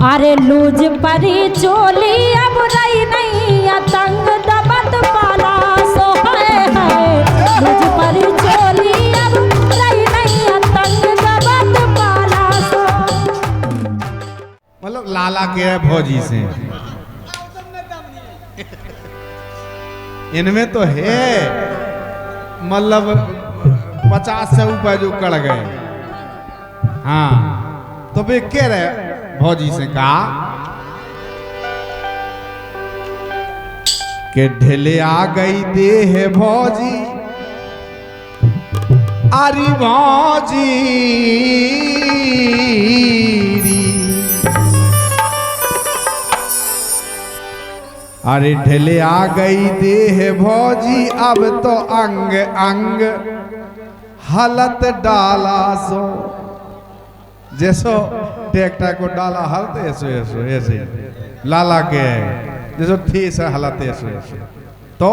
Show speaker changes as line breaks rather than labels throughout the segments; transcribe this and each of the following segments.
अरे लूज परी चोली अब रही नहीं तंग दबत पाला सो है लूज परी चोली अब रही नहीं तंग दबत पाला सो।
मतलब लाला के है भौजी से इनमें तो है मतलब 50 से ऊपर जो कड़ गए। हाँ तो वे कह रहे भौजी से कहा कि ढेले आ गई देह भौजी अरे भौजी अरे ढेले आ गई देह भौजी अब तो अंग अंग हलत डाला सो जैसो ट्रैक्टर को डाला हलत ऐसो ऐसो ऐसे लाला के जैसो ठेस हलत ऐसो ऐसो तो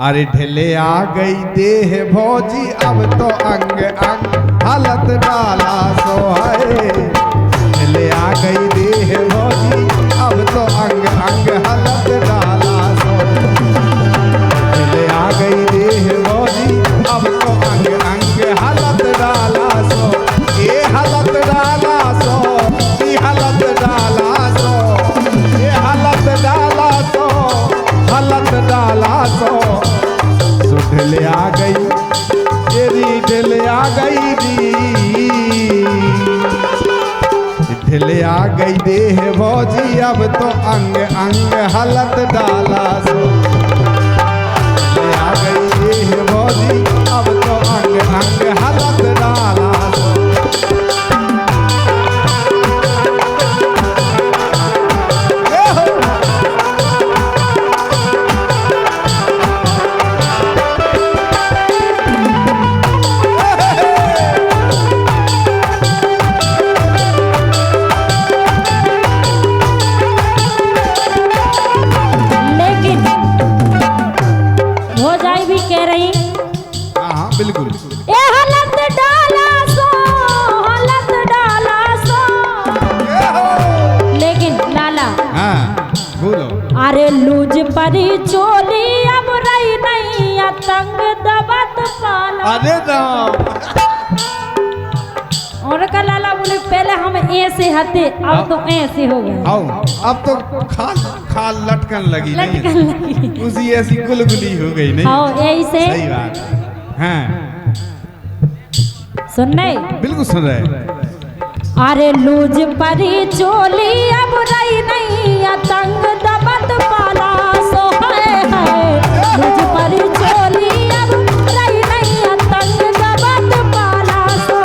अरे ढेले आ गई देह भौजी अब तो अंग अंग हलत डाला सो है ढेले आ गई देह भौजी अब तो अंग अंग हलत डाला सो ढेले आ गई देह भौजी अब तो अंग अंग हलत डाला सो ये हलत डाला सो ये हलत डाला सो ये हलत डाला सो हलत डाला सो ढेले आ गई तेरी ढेले आ गई ढेले आ गई देह भौजी अब तो अंग अंग हलत डाला सो ढेले आ गई देह भौजी अब तो अंग अंग हलत डाला सो। बिल्कुल
ए हलत डाला सो लेकिन लाला
हाँ बोलो
अरे लूज परी चोली अब रही नहीं तंग दबत पाला
अरे राम
और का लाला बोले पहले हम ऐसे हते अब तो ऐसे हो गए
आओ अब तो खाल खाल लटकन लगी
लटकन
नहीं
लगी
उसी ऐसी गुलगुली हो गई नहीं
आओ ऐसे
सही बात है। हाँ
सुन नहीं
बिल्कुल सुन रहे
अरे लूज परी चोली अब रही नहीं तंग दबत पाला सो है लूज परी चोली अब रही नहीं तंग दबत पाला सो।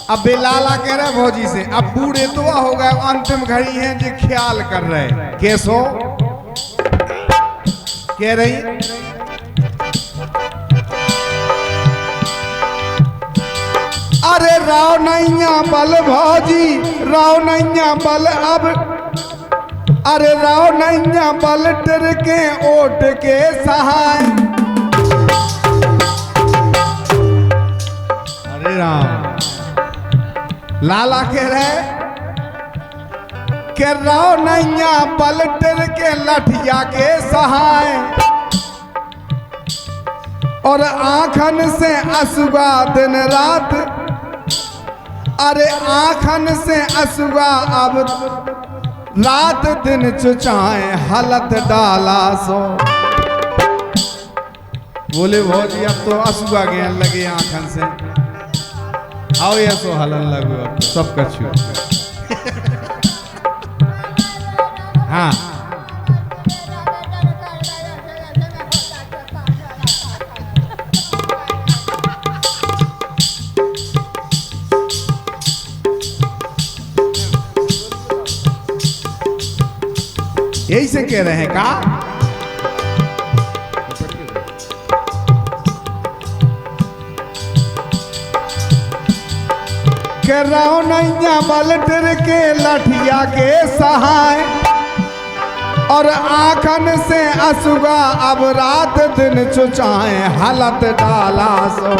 अब बेलाला कह रहे भौजी से अब बूढ़े तो हो गए अंतिम घड़ी है जो ख्याल कर रहे कैसो कह रही अरे राव नैया बल भौजी राव नैया बल अब अरे राव नैया बल टर के ओट के सहाय अरे राम लाला कह रहे के राव नैया पलटर के लठिया के सहाय और आंखन से असुआ दिन रात अरे आंखन से असुआ अब रात दिन चुचाए हलत डाला सो बोले भौजी अब तो असुआ गया लगे आंखन से आओ या सो हलन लगो अब तो सब कछु हाँ यही से कह रहे हैं का रहो नैया बलटर के लठिया के सहाय और आंखन से असुगा अब रात दिन चुचाए हालत डाला सो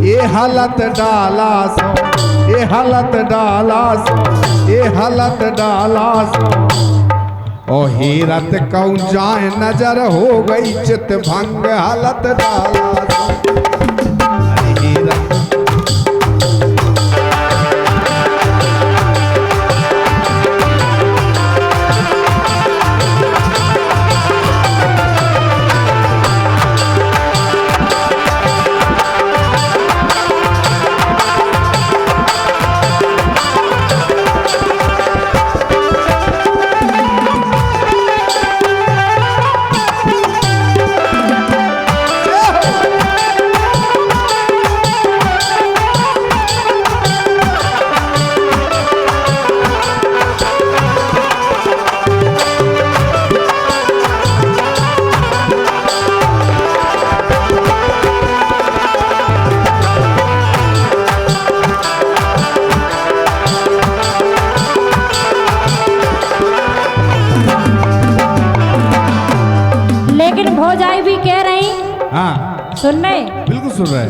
ये हालत डाला सो ये हालत डाला सो ये हालत डाला सो ओ हीरत कौन जाए नजर हो गई चित भंग हालत डाला सो अरे हीरत
सुन रहे?
बिल्कुल सुन रहे हैं।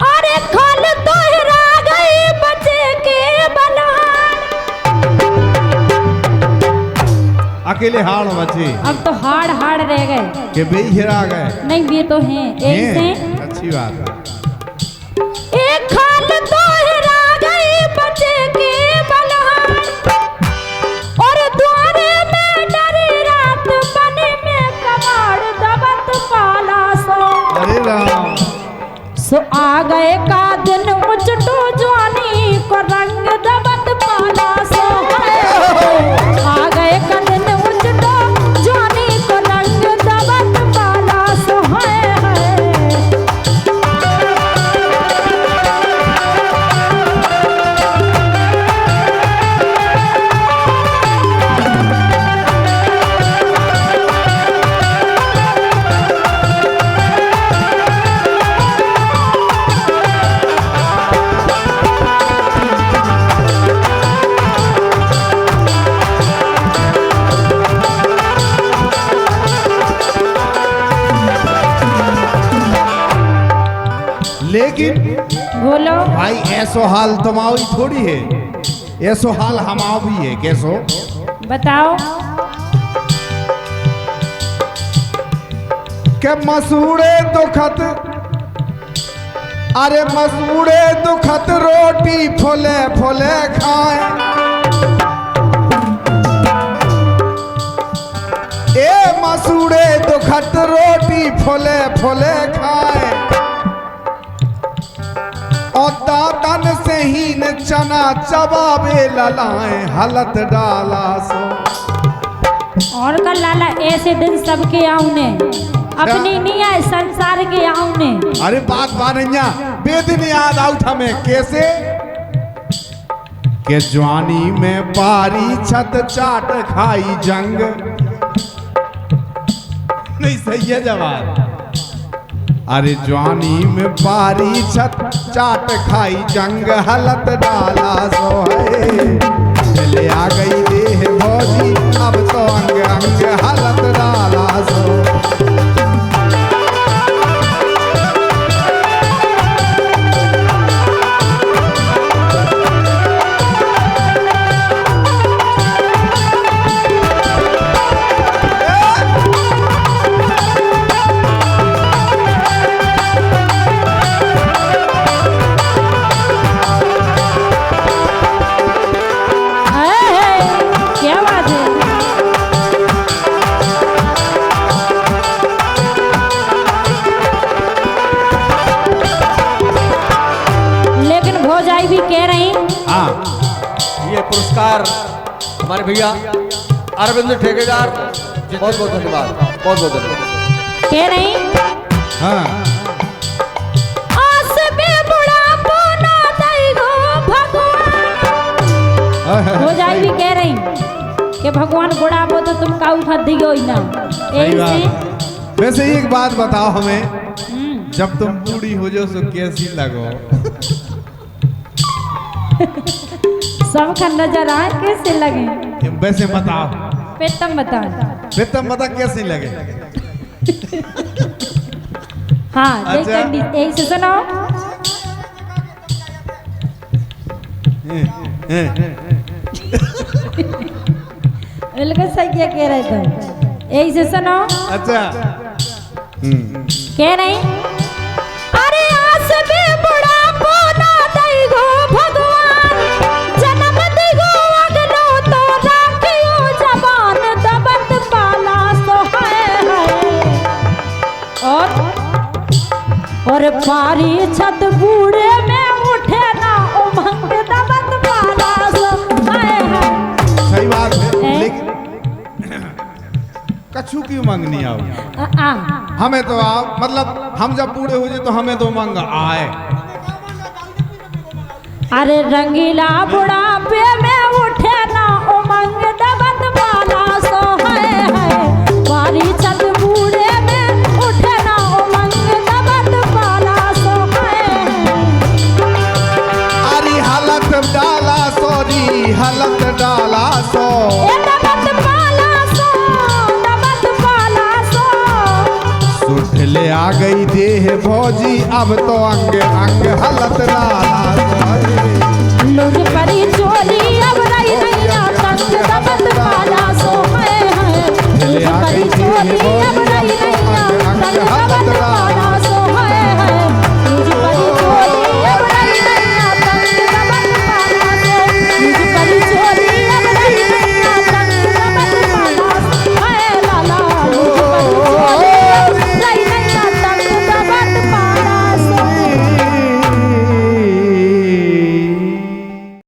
अरे खल तो हिरा गई बचे के बलहान,
अकेले हाड़ बचे,
अब तो हाड़ हाड़ रह गए
के बे हिरा गए।
नहीं ये तो हैं एक से
अच्छी बात है।
एक खल तो हिरा गई बचे के बलहान, और द्वारे में डरी रात बने में कबाड़ दबत पाला सो।
अरे राम
सो आ गए का दिन उचटो जवानी को रंग दबत पाला सो। आ गए का दिन उचटो जवानी को रंग दबत पाला सो।
लेकिन
बोलो
भाई ऐसो हाल तुम्हारी थोड़ी है, ऐसो हाल हमारा भी है। कैसो
बताओ।
के मसूड़े दुखत, अरे मसूड़े दुखत रोटी फुले फुले खाए। ए मसूड़े दुखत रोटी फुले फुले खाए, और दातन से ही न चना चबावे ललाए हालत डाला सो।
और का लाला ऐसे दिन सबके आउने, अपनी नहीं आए संसार के आउने।
अरे बात बानिया बेदिन याद आउट हमें कैसे के जवानी में पारी छत चाट खाई जंग। नहीं सही है जवाब। अरे जवानी में पारी छत चाट खाई जंग हालत डाला सो है। चले आ गई देह भौजी अब तो अंग अंग हालत डाला सो।
क्या बात है। लेकिन भौजाई भी कह रही,
हाँ
ये पुरस्कार हमारे भैया अरविंद ठेकेदार, बहुत बहुत धन्यवाद, बहुत बहुत धन्यवाद।
कह रही
हाँ
आस में बुढ़ापो ना दई गो भगवान। भौजाई भी कह रही भगवान बुढ़ाबो तो तुम काऊ खा दियो ही ना
सही
यही से
बात। वैसे एक बात बताओ हमें, जब तुम बूढ़ी हो जाओ तो कैसी लगो?
सब का नजर आए कैसे लगे?
वैसे बताओ,
फिर तुम बता।
फिर तुम बता कैसे लगे?
हाँ
अच्छा।
यही से सुनो। बिल्कुल सही क्या कह रहे तुम, यही से सुनो।
अच्छा।
कह रही अरे आस भी बुढ़ापो ना देगो भगवान, जन्म देगो अगलो तो राखियो जवान, दबत पाला सो है। और पारी छत बूढ़े में उठे ना उमंग, दबत पाला सो है।
सही बात है, लेकिन कछु की उमंग नहीं आओ। हमें तो आओ, मतलब हम जब बूढ़े हो जाए तो हमें तो उमंग आए।
अरे रंगीला बुढ़ापे में उठे ना उमंग, दबत पाला सो है। बारी छत बूढ़े में उठे ना उमंग, दबत पाला सो है।
अरे हालत डाला सोरी, हालत डाला सो,
ए दबत पाला सो, दबत पाला सो।
सुठले आ गई देह भौजी, अब तो अंग अंग हलत डाला